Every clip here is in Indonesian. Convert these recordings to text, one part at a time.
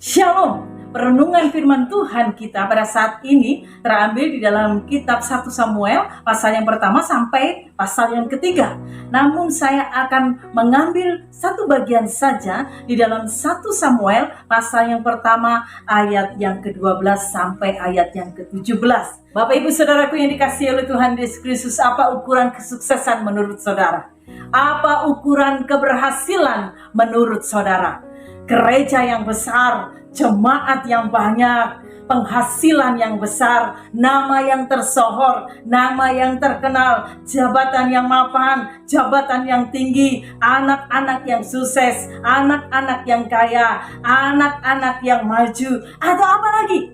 Shalom. Perenungan firman Tuhan kita pada saat ini terambil di dalam kitab 1 Samuel pasal yang pertama sampai pasal yang ketiga. Namun saya akan mengambil satu bagian saja di dalam 1 Samuel pasal yang pertama ayat yang ke-12 sampai ayat yang ke-17. Bapak Ibu Saudaraku yang dikasihi oleh Tuhan Yesus Kristus, apa ukuran kesuksesan menurut saudara? Apa ukuran keberhasilan menurut saudara? Gereja yang besar, jemaat yang banyak, penghasilan yang besar, nama yang tersohor, nama yang terkenal, jabatan yang mapan, jabatan yang tinggi, anak-anak yang sukses, anak-anak yang kaya, anak-anak yang maju, atau apa lagi?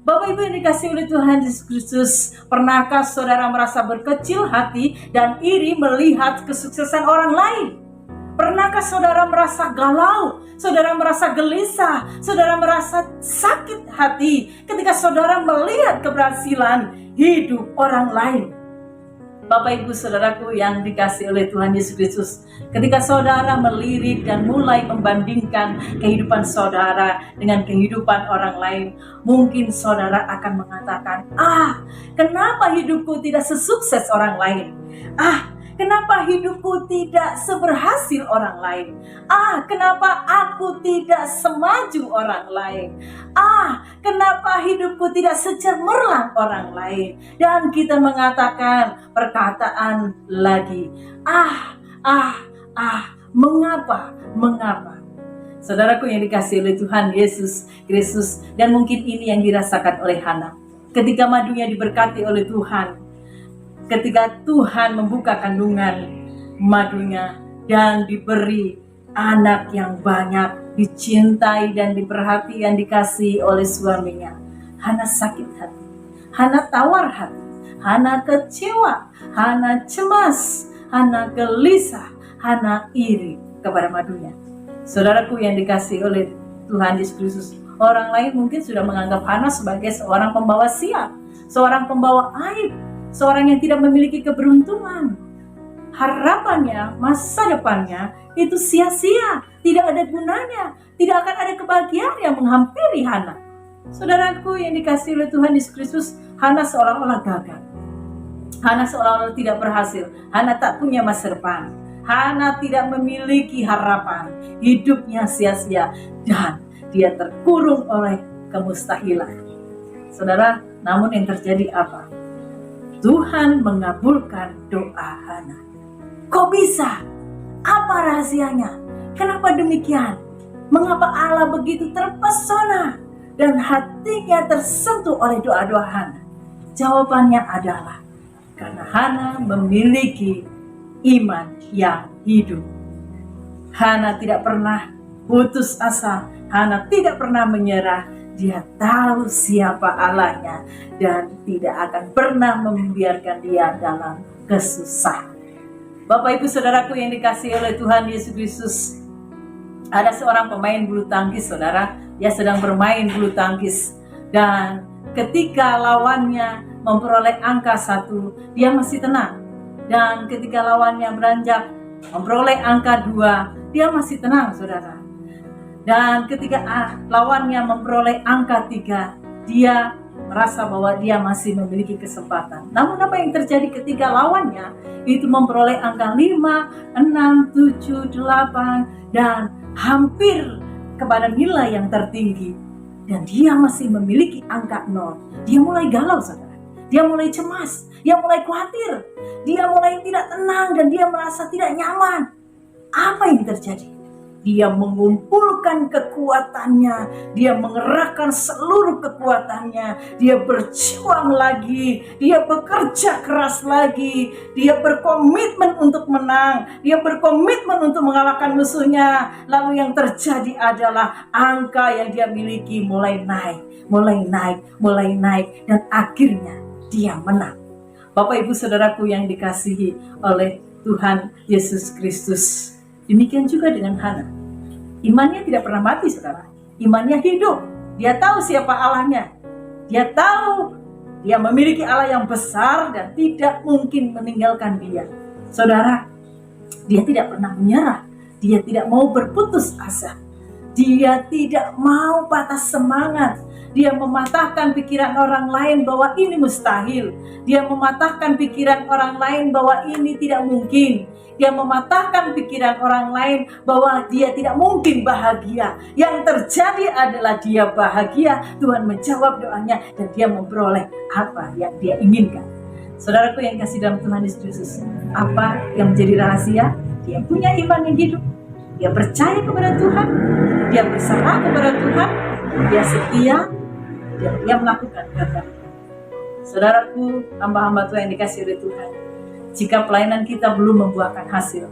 Bapak Ibu yang dikasihi oleh Tuhan Yesus Kristus, pernahkah saudara merasa berkecil hati dan iri melihat kesuksesan orang lain? Pernahkah saudara merasa galau, saudara merasa gelisah, saudara merasa sakit hati ketika saudara melihat keberhasilan hidup orang lain? Bapak Ibu Saudaraku yang dikasihi oleh Tuhan Yesus Kristus, ketika saudara melirik dan mulai membandingkan kehidupan saudara dengan kehidupan orang lain, mungkin saudara akan mengatakan, kenapa hidupku tidak sesukses orang lain? Kenapa hidupku tidak seberhasil orang lain? Kenapa aku tidak semaju orang lain? Kenapa hidupku tidak secemerlang orang lain? Dan kita mengatakan perkataan lagi, mengapa? Saudaraku yang dikasihi oleh Tuhan Yesus Kristus, dan mungkin ini yang dirasakan oleh Hana. Ketika madunya diberkati oleh Tuhan, ketika Tuhan membuka kandungan madunya dan diberi anak yang banyak, dicintai dan diperhati dan dikasihi oleh suaminya, Hana sakit hati, Hana tawar hati, Hana kecewa, Hana cemas, Hana gelisah, Hana iri kepada madunya. Saudaraku yang dikasihi oleh Tuhan Yesus Kristus, orang lain mungkin sudah menganggap Hana sebagai seorang pembawa sial, seorang pembawa aib, seorang yang tidak memiliki keberuntungan. Harapannya, masa depannya itu sia-sia, tidak ada gunanya, tidak akan ada kebahagiaan yang menghampiri Hana. Saudaraku yang dikasihi oleh Tuhan Yesus Kristus, Hana seolah-olah gagal, Hana seolah-olah tidak berhasil, Hana tak punya masa depan, Hana tidak memiliki harapan, hidupnya sia-sia dan dia terkurung oleh kemustahilan. Saudara, namun yang terjadi apa? Tuhan mengabulkan doa Hana. Kok bisa? Apa rahasianya? Kenapa demikian? Mengapa Allah begitu terpesona dan hatinya tersentuh oleh doa-doa Hana? Jawabannya adalah karena Hana memiliki iman yang hidup. Hana tidak pernah putus asa, Hana tidak pernah menyerah. Dia tahu siapa Allahnya dan tidak akan pernah membiarkan dia dalam kesusahan. Bapak Ibu Saudaraku yang dikasihi oleh Tuhan Yesus Kristus, ada seorang pemain bulu tangkis, saudara. Dia sedang bermain bulu tangkis dan ketika lawannya memperoleh angka 1, dia masih tenang. Dan ketika lawannya beranjak memperoleh angka 2, dia masih tenang, saudara. Dan ketika lawannya memperoleh angka 3, dia merasa bahwa dia masih memiliki kesempatan. Namun apa yang terjadi ketika lawannya itu memperoleh angka 5, 6, 7, 8 dan hampir kepada nilai yang tertinggi, dan dia masih memiliki angka 0. Dia mulai galau, saudara. Dia mulai cemas, dia mulai khawatir, dia mulai tidak tenang dan dia merasa tidak nyaman. Apa yang terjadi? Dia mengumpulkan kekuatannya, dia mengerahkan seluruh kekuatannya, dia berjuang lagi, dia bekerja keras lagi, dia berkomitmen untuk menang, dia berkomitmen untuk mengalahkan musuhnya. Lalu yang terjadi adalah angka yang dia miliki mulai naik, dan akhirnya dia menang. Bapak Ibu Saudaraku yang dikasihi oleh Tuhan Yesus Kristus, demikian juga dengan Hana. Imannya tidak pernah mati, saudara. Imannya hidup. Dia tahu siapa Allahnya. Dia tahu dia memiliki Allah yang besar dan tidak mungkin meninggalkan dia. Saudara, dia tidak pernah menyerah. Dia tidak mau berputus asa. Dia tidak mau patah semangat. Dia mematahkan pikiran orang lain bahwa ini mustahil. Dia mematahkan pikiran orang lain bahwa ini tidak mungkin. Dia mematahkan pikiran orang lain bahwa dia tidak mungkin bahagia. Yang terjadi adalah dia bahagia. Tuhan menjawab doanya dan dia memperoleh apa yang dia inginkan. Saudaraku yang kasih dalam Tuhan Yesus, apa yang menjadi rahasia? Dia punya iman yang hidup. Dia percaya kepada Tuhan. Dia berserah kepada Tuhan. Dia setia. Dan dia melakukan kehendak. Saudaraku, hamba-hamba Tuhan yang dikasihi oleh Tuhan, jika pelayanan kita belum membuahkan hasil,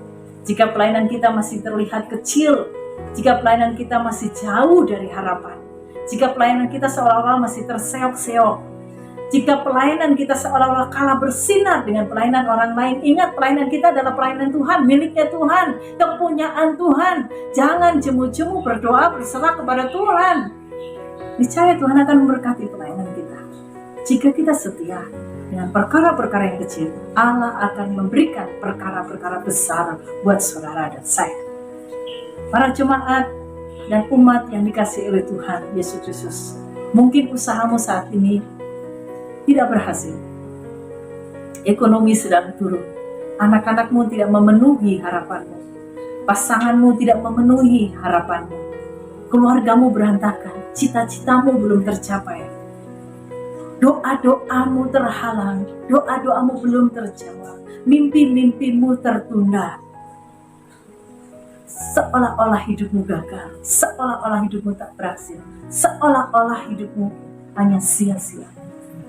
jika pelayanan kita masih terlihat kecil, jika pelayanan kita masih jauh dari harapan, jika pelayanan kita seolah-olah masih terseok-seok, jika pelayanan kita seolah-olah kalah bersinar dengan pelayanan orang lain, ingat pelayanan kita adalah pelayanan Tuhan, miliknya Tuhan, kepunyaan Tuhan. Jangan jemu-jemu berdoa berserah kepada Tuhan. Niscaya Tuhan akan memberkati pelayanan kita. Jika kita setia dengan perkara-perkara yang kecil, Allah akan memberikan perkara-perkara besar buat saudara dan saya. Para jemaat dan umat yang dikasihi oleh Tuhan Yesus Kristus, mungkin usahamu saat ini tidak berhasil. Ekonomi sedang turun. Anak-anakmu tidak memenuhi harapanmu. Pasanganmu tidak memenuhi harapanmu. Keluargamu berantakan. Cita-citamu belum tercapai. Doa-doamu terhalang. Doa-doamu belum terjawab. Mimpi-mimpimu tertunda. Seolah-olah hidupmu gagal. Seolah-olah hidupmu tak berhasil. Seolah-olah hidupmu hanya sia-sia.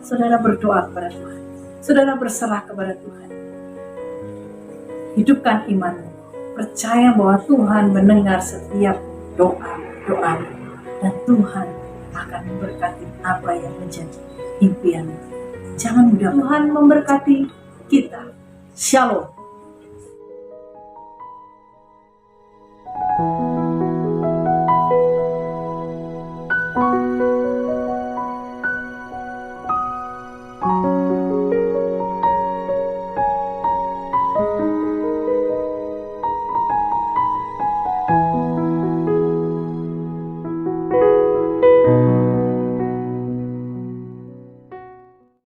Saudara berdoa kepada Tuhan. Saudara berserah kepada Tuhan. Hidupkan imanmu. Percaya bahwa Tuhan mendengar setiap doa-doamu. Dan Tuhan akan memberkati apa yang menjadi impianmu. Jangan mudah. Tuhan memberkati kita. Shalom.